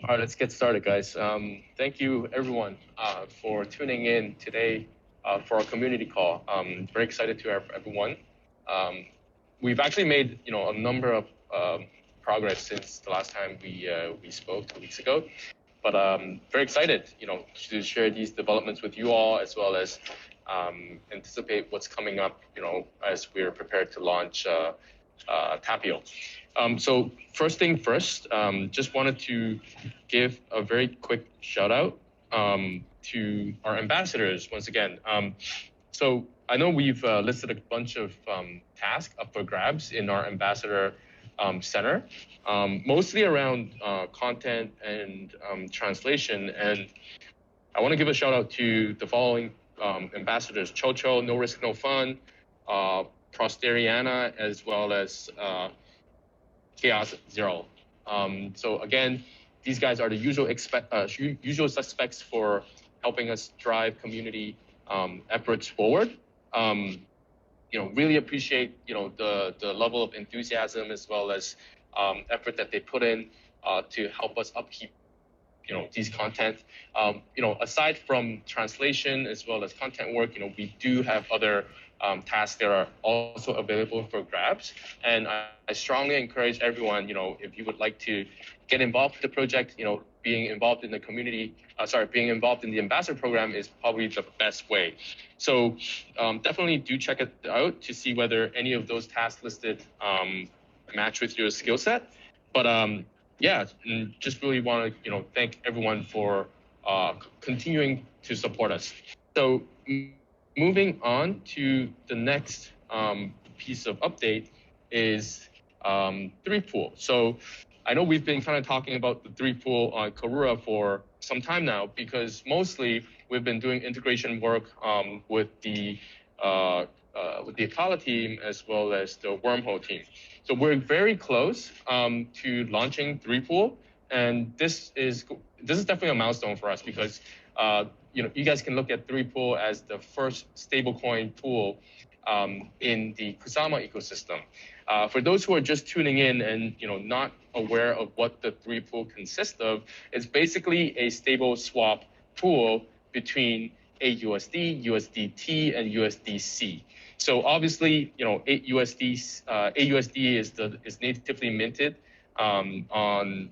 All right, let's get started, guys. Thank you, everyone, for tuning in today for our community call. Very excited to have everyone. We've actually made, a number of progress since the last time we spoke 2 weeks ago. But very excited, to share these developments with you all, as well as anticipate what's coming up, as we're prepared to launch Tapio. So first thing first, just wanted to give a very quick shout out to our ambassadors once again. So I know we've listed a bunch of tasks up for grabs in our ambassador center, mostly around content and translation. And I want to give a shout out to the following ambassadors: Chocho, No Risk, No Fun, Prosteriana, as well as Chaos Zero. So again, these guys are the usual suspects for helping us drive community efforts forward. Really appreciate the level of enthusiasm as well as effort that they put in to help us upkeep these content. Aside from translation as well as content work, we do have other tasks that are also available for grabs. And I strongly encourage everyone, if you would like to get involved with the project, being involved in the community, being involved in the ambassador program is probably the best way. So definitely do check it out to see whether any of those tasks listed match with your skill set. But yeah, just really want to thank everyone for continuing to support us. So moving on to the next piece of update is 3-pool. So I know we've been kind of talking about the 3-pool on Karura for some time now, because mostly we've been doing integration work with the Akala team as well as the Wormhole team. So we're very close to launching 3-pool, and this is definitely a milestone for us because you guys can look at 3-pool as the first stablecoin pool in the Kusama ecosystem. For those who are just tuning in and not aware of what the 3-pool consists of, it's basically a stable swap pool between AUSD, USDT, and USDC. So obviously, AUSD is natively minted on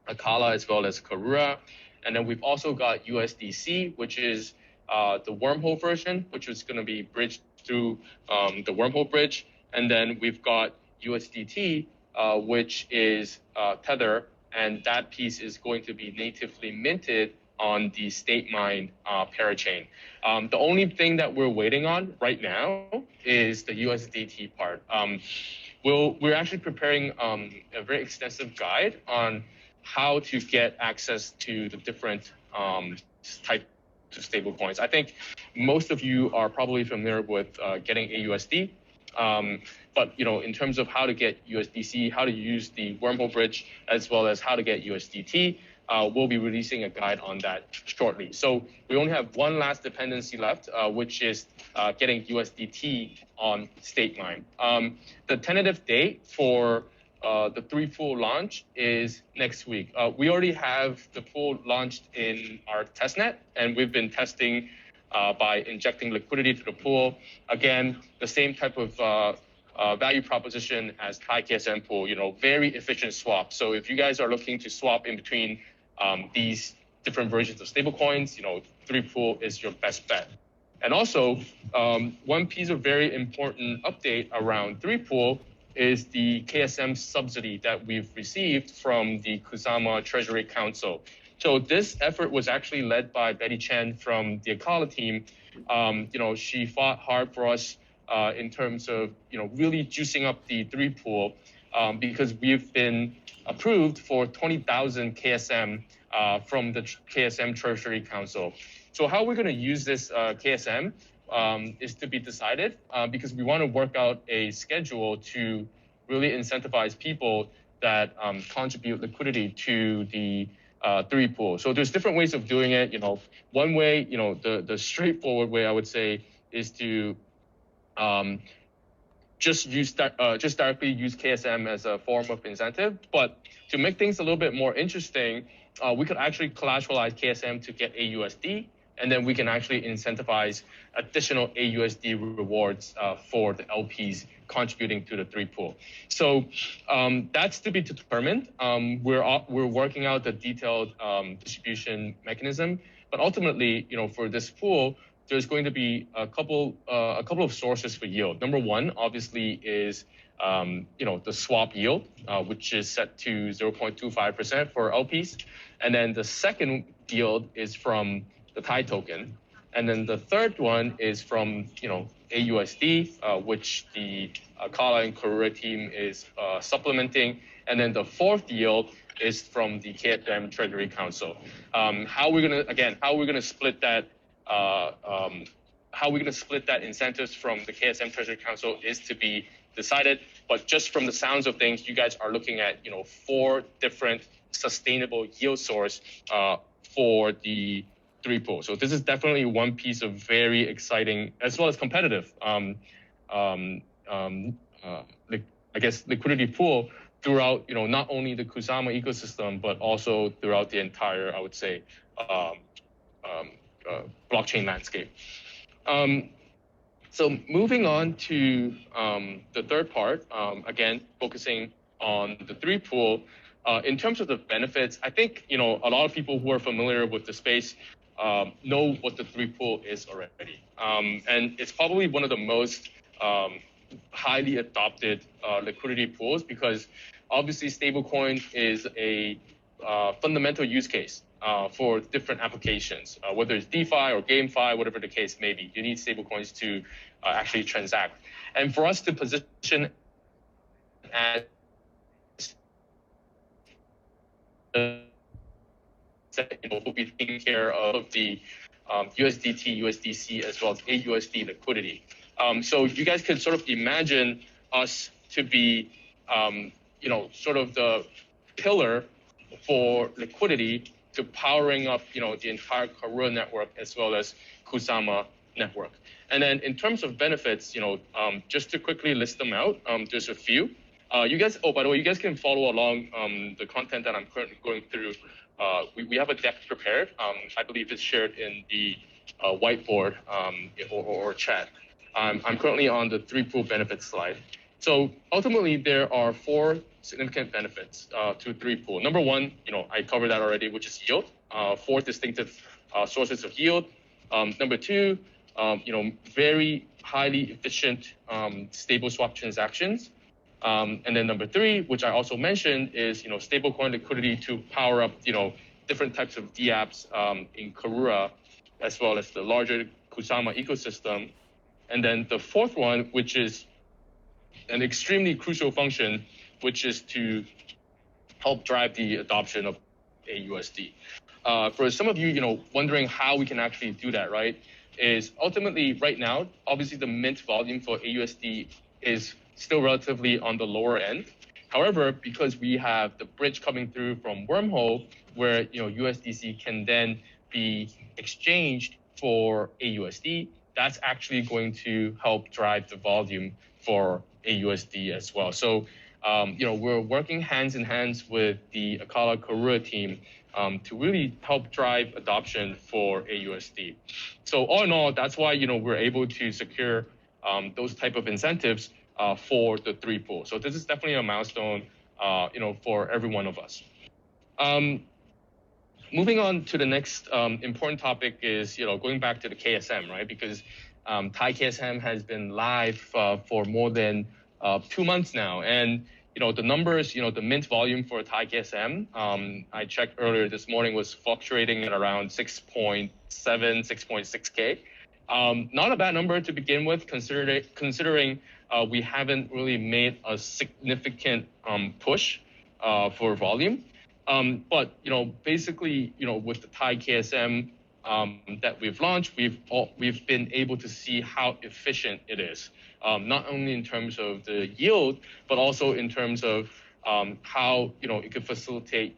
Akala as well as Karura. And then we've also got USDC, which is the Wormhole version, which is going to be bridged through the Wormhole bridge. And then we've got USDT, which is Tether, and that piece is going to be natively minted on the Stateline parachain. The only thing that we're waiting on right now is the USDT part. We're actually preparing a very extensive guide on how to get access to the different types of stable coins. I think most of you are probably familiar with getting AUSD. But in terms of how to get USDC, how to use the Wormhole bridge, as well as how to get USDT, we'll be releasing a guide on that shortly. So we only have one last dependency left, which is getting USDT on Stateline. The tentative date for the 3-pool launch is next week. We already have the pool launched in our testnet, and we've been testing by injecting liquidity to the pool. Again, the same type of value proposition as taiKSM pool, very efficient swap. So if you guys are looking to swap in between these different versions of stablecoins, 3-pool is your best bet. And also, one piece of very important update around 3-pool is the Ksm subsidy that we've received from the Kusama Treasury Council. So this effort was actually led by Betty Chen from the Akala team. She fought hard for us in terms of really juicing up the 3-pool because we've been approved for 20,000 KSM from the Ksm Treasury Council. So how we're going to use this KSM is to be decided because we want to work out a schedule to really incentivize people that contribute liquidity to the 3-pool. So there's different ways of doing it. One way, the straightforward way I would say is to just directly use KSM as a form of incentive. But to make things a little bit more interesting, we could actually collateralize KSM to get AUSD, and then we can actually incentivize additional AUSD rewards for the LPs contributing to the 3 pool. So that's to be determined. We're working out the detailed distribution mechanism, but ultimately, for this pool, there's going to be a couple of sources for yield. Number one, obviously, is the swap yield, which is set to 0.25% for LPs, and then the second yield is from the TAI token, and then the third one is from AUSD, which the Kala and Karura team is supplementing, and then the fourth yield is from the Ksm Treasury Council. How we're gonna split that? How we're gonna split that incentives from the Ksm Treasury Council is to be decided. But just from the sounds of things, you guys are looking at 4 different sustainable yield source for the 3 pool. So this is definitely one piece of very exciting as well as competitive, liquidity pool throughout, not only the Kusama ecosystem, but also throughout the entire, I would say, blockchain landscape. So moving on to the third part, again, focusing on the 3 pool. In terms of the benefits, I think, a lot of people who are familiar with the space know what the 3 pool is already. And it's probably one of the most highly adopted liquidity pools, because obviously stablecoin is a fundamental use case for different applications, whether it's DeFi or GameFi, whatever the case may be. You need stablecoins to actually transact. And for us to position as we'll be taking care of the USDT, USDC, as well as AUSD liquidity. So you guys could sort of imagine us to be, sort of the pillar for liquidity to powering up, the entire Karura network as well as Kusama network. And then in terms of benefits, just to quickly list them out, there's a few. You guys, by the way, you guys can follow along the content that I'm currently going through. We have a deck prepared. I believe it's shared in the whiteboard or chat. I'm currently on the 3 pool benefits slide. So ultimately, there are 4 significant benefits to 3 pool. Number one, I covered that already, which is yield. 4 distinctive sources of yield. Number 2, very highly efficient stable swap transactions. And then number 3, which I also mentioned, is stablecoin liquidity to power up different types of dApps in Karura, as well as the larger Kusama ecosystem. And then the 4th one, which is an extremely crucial function, which is to help drive the adoption of AUSD. For some of you, wondering how we can actually do that, right? Is ultimately right now, obviously the mint volume for AUSD is still relatively on the lower end. However, because we have the bridge coming through from Wormhole, where USDC can then be exchanged for AUSD, that's actually going to help drive the volume for AUSD as well. So, we're working hands in hands with the Akala Karura team to really help drive adoption for AUSD. So all in all, that's why we're able to secure those type of incentives for the 3 pool. So this is definitely a milestone, for every one of us. Moving on to the next important topic is, going back to the KSM, right? Because taiKSM has been live for more than 2 months now. And, the numbers, the mint volume for taiKSM, I checked earlier this morning, was fluctuating at around 6.7, 6.6K. Not a bad number to begin with, considering we haven't really made a significant push for volume. But, basically, with the taiKSM that we've launched, we've been able to see how efficient it is, not only in terms of the yield, but also in terms of how it could facilitate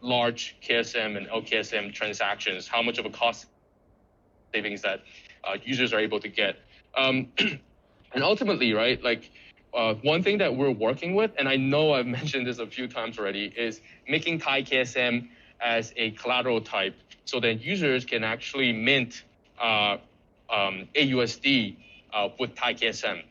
large KSM and LKSM transactions, how much of a cost savings that users are able to get. And ultimately, right, one thing that we're working with, and I know I've mentioned this a few times already, is making taiKSM as a collateral type, so that users can actually mint AUSD with taiKSM.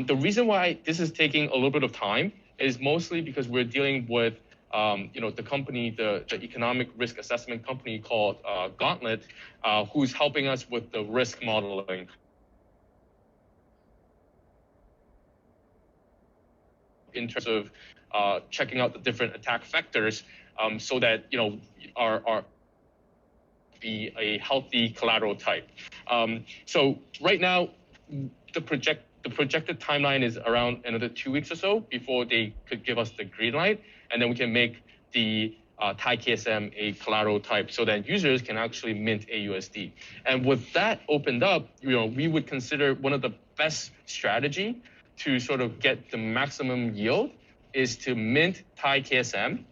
The reason why this is taking a little bit of time is mostly because we're dealing with the company, the economic risk assessment company called Gauntlet, who's helping us with the risk modeling in terms of checking out the different attack vectors, so that our be a healthy collateral type. So right now, the projected timeline is around another 2 weeks or so before they could give us the green light, and then we can make the taiKSM a collateral type, so that users can actually mint AUSD. And with that opened up, we would consider one of the best strategy to sort of get the maximum yield is to mint taiKSM.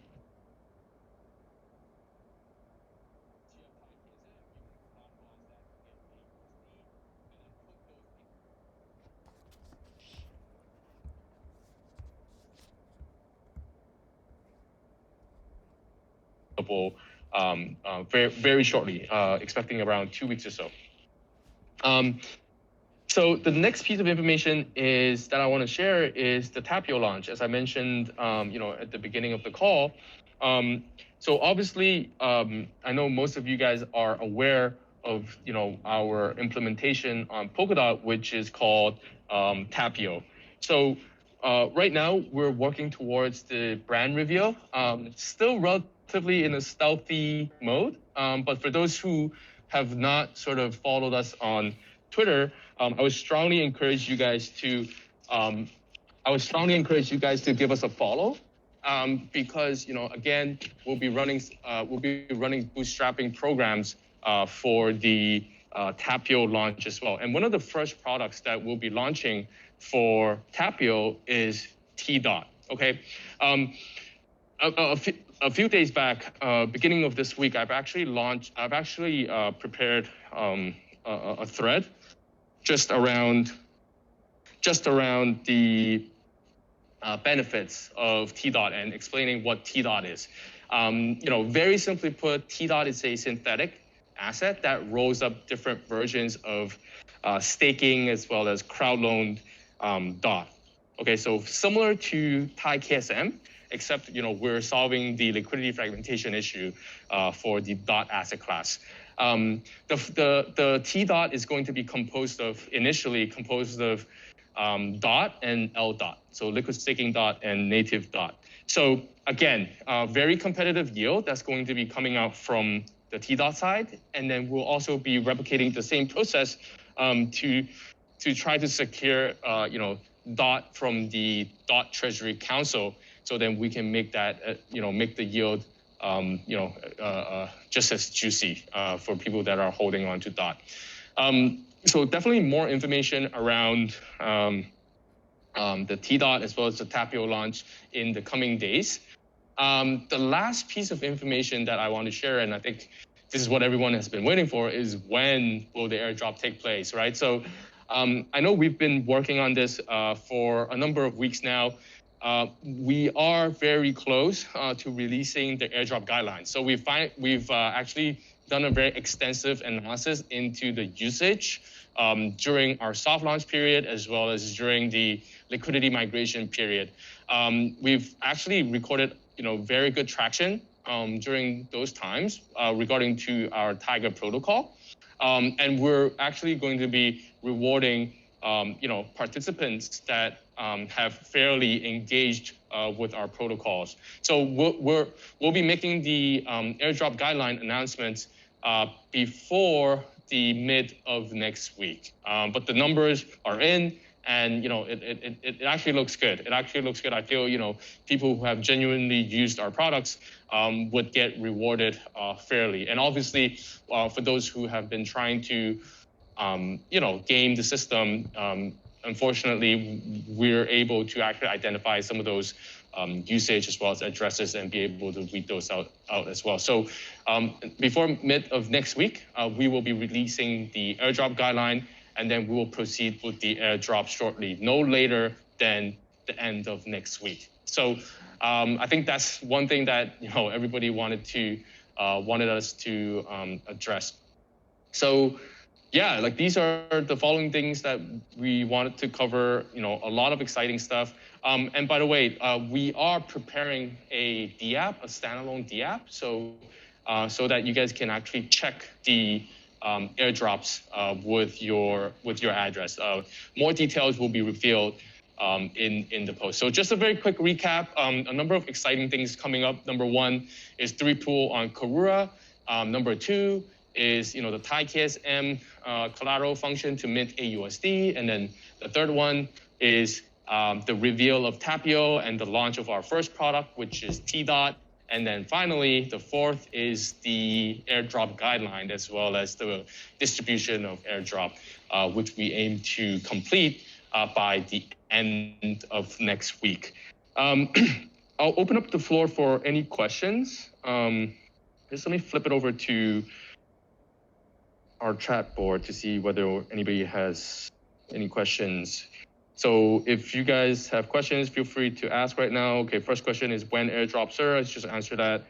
Very, very shortly, expecting around 2 weeks or so. So the next piece of information is that I want to share is the Tapio launch, as I mentioned, at the beginning of the call. So obviously, I know most of you guys are aware of our implementation on Polkadot, which is called Tapio. So right now we're working towards the brand reveal. Still relatively in a stealthy mode, but for those who have not sort of followed us on Twitter, I would strongly encourage you guys to give us a follow, because again, we'll be running bootstrapping programs for the Tapio launch as well. And one of the first products that we'll be launching for Tapio is T-Dot. Okay. A few days back, beginning of this week, I've actually prepared a thread just around the benefits of T-Dot and explaining what T-Dot is. Very simply put, T-Dot is a synthetic asset that rolls up different versions of staking as well as crowdloaned DOT. Okay, so similar to taiKSM, except we're solving the liquidity fragmentation issue for the DOT asset class. The T-Dot is going to be initially composed of DOT and L-Dot, so liquid staking DOT and native DOT. So again, very competitive yield that's going to be coming out from the T-Dot side, and then we'll also be replicating the same process to try to secure DOT from the DOT Treasury Council, so then we can make that make the yield just as juicy for people that are holding on to DOT. So definitely more information around the T-Dot as well as the Tapio launch in the coming days. The last piece of information that I want to share, and I think this is what everyone has been waiting for, is when will the airdrop take place, right? So I know we've been working on this for a number of weeks now. We are very close to releasing the airdrop guidelines. So we've actually done a very extensive analysis into the usage during our soft launch period as well as during the liquidity migration period. We've actually recorded very good traction during those times regarding to our Taiga protocol. And we're actually going to be rewarding participants that have fairly engaged with our protocols. So we'll be making the airdrop guideline announcements before the mid of next week. But the numbers are in, and it actually looks good. It actually looks good. I feel people who have genuinely used our products would get rewarded fairly. And obviously, for those who have been trying to game the system, unfortunately, we're able to actually identify some of those usage as well as addresses and be able to read those out as well. So before mid of next week, we will be releasing the airdrop guideline, and then we will proceed with the airdrop shortly, no later than the end of next week. So I think that's one thing that everybody wanted to wanted us to address. So yeah, like these are the following things that we wanted to cover, a lot of exciting stuff. And by the way, we are preparing a DApp, a standalone DApp, so that you guys can actually check the airdrops with your address. More details will be revealed in the post. So just a very quick recap, a number of exciting things coming up. Number one is 3-pool on Karura. Number two is the taiKSM collateral function to mint AUSD. And then the third one is the reveal of Tapio and the launch of our first product, which is T-Dot. And then finally, the fourth is the Airdrop Guideline, as well as the distribution of airdrop, which we aim to complete by the end of next week. I'll open up the floor for any questions. Just let me flip it over to our chat board to see whether anybody has any questions. So if you guys have questions, feel free to ask right now. Okay, first question is when airdrop, sir? Let's just answer that.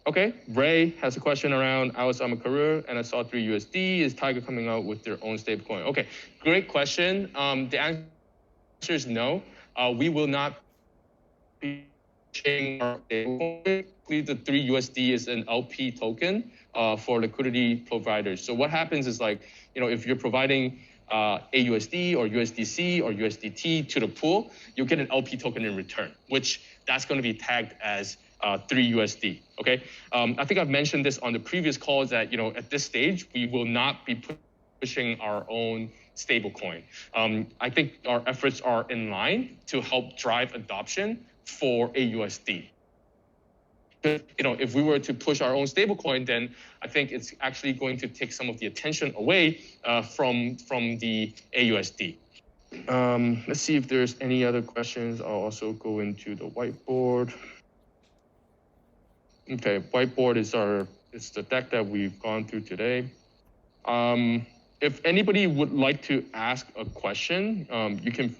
Okay, Ray has a question around I was on Karura and I saw 3 USD. Is Taiga coming out with their own stablecoin? Okay, great question. The answer is no. We will not be changing our stablecoin. The 3 USD is an LP token for liquidity providers. So what happens is if you're providing AUSD or USDC or USDT to the pool, you'll get an LP token in return, which that's going to be tagged as 3 USD. Okay. I think I've mentioned this on the previous calls that at this stage we will not be pushing our own stablecoin. I think our efforts are in line to help drive adoption for AUSD. If we were to push our own stablecoin, then I think it's actually going to take some of the attention away from the AUSD. Let's see if there's any other questions. I'll also go into the whiteboard. Okay, whiteboard is it's the deck that we've gone through today. If anybody would like to ask a question, you can.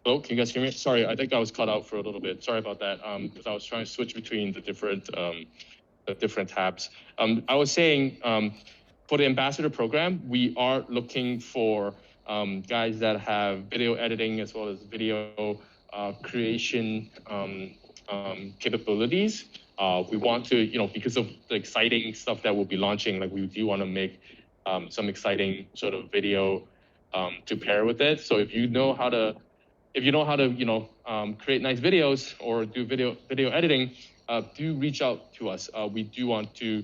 Hello, can you guys hear me? Sorry, I think I was cut out for a little bit. Sorry about that, because I was trying to switch between the different tabs. I was saying for the ambassador program, we are looking for guys that have video editing as well as video creation capabilities. We want to, because of the exciting stuff that we'll be launching, we do want to make some exciting sort of video to pair with it. So if you know how to create nice videos or do video editing, do reach out to us. We do want to,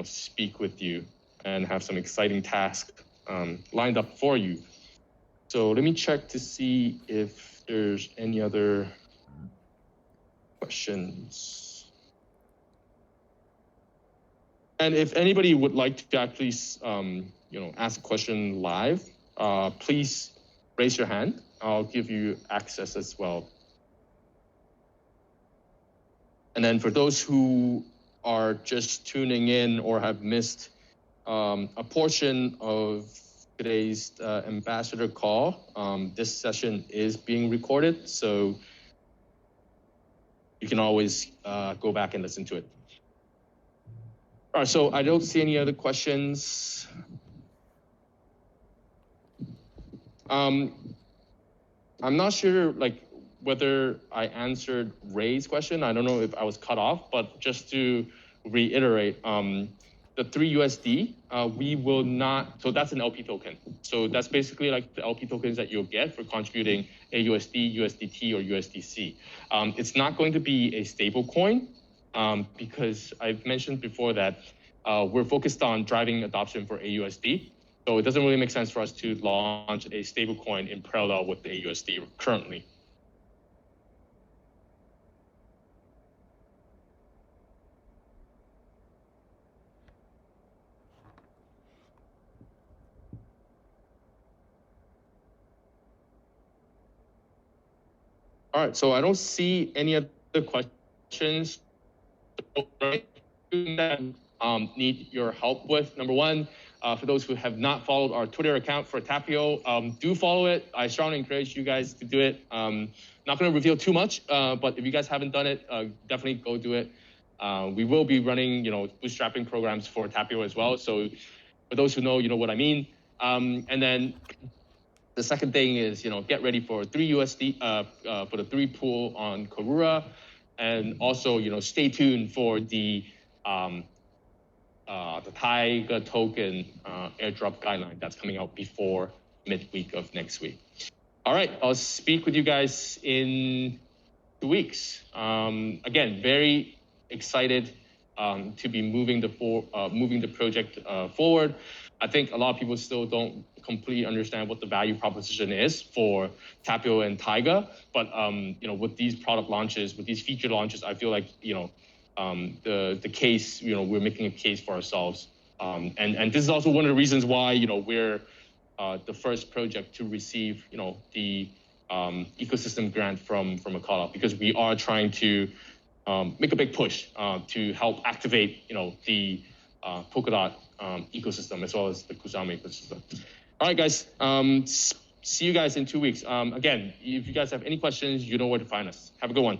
speak with you and have some exciting tasks lined up for you. So let me check to see if there's any other questions. And if anybody would like to actually, ask a question live, please raise your hand. I'll give you access as well. And then for those who are just tuning in or have missed a portion of today's ambassador call, this session is being recorded, so you can always go back and listen to it. All right, so I don't see any other questions. I'm not sure like whether I answered Ray's question. I don't know if I was cut off, but just to reiterate, the 3 USD, we will not, so that's an LP token. So that's basically like the LP tokens that you'll get for contributing AUSD, USDT, or USDC. It's not going to be a stable coin because I've mentioned before that we're focused on driving adoption for AUSD. So it doesn't really make sense for us to launch a stable coin in parallel with the AUSD currently. All right, so I don't see any other questions need your help with. Number one, for those who have not followed our Twitter account for Tapio, do follow it. I strongly encourage you guys to do it. Not going to reveal too much, but if you guys haven't done it, definitely go do it. We will be running, bootstrapping programs for Tapio as well. So for those who know, you know what I mean. And then the second thing is, get ready for 3 USD for the 3 pool on Karura, and also, stay tuned for the Taiga token airdrop guideline that's coming out before midweek of next week. All right, I'll speak with you guys in 2 weeks. Again, very excited to be moving the project forward. I think a lot of people still don't completely understand what the value proposition is for Tapio and Taiga, but with these product launches, with these feature launches, I feel like the case, we're making a case for ourselves, and this is also one of the reasons why we're the first project to receive the ecosystem grant from Polkadot, because we are trying to make a big push to help activate the Polkadot ecosystem as well as the Kusama ecosystem. All right, guys. See you guys in 2 weeks. Again, if you guys have any questions, you know where to find us. Have a good one.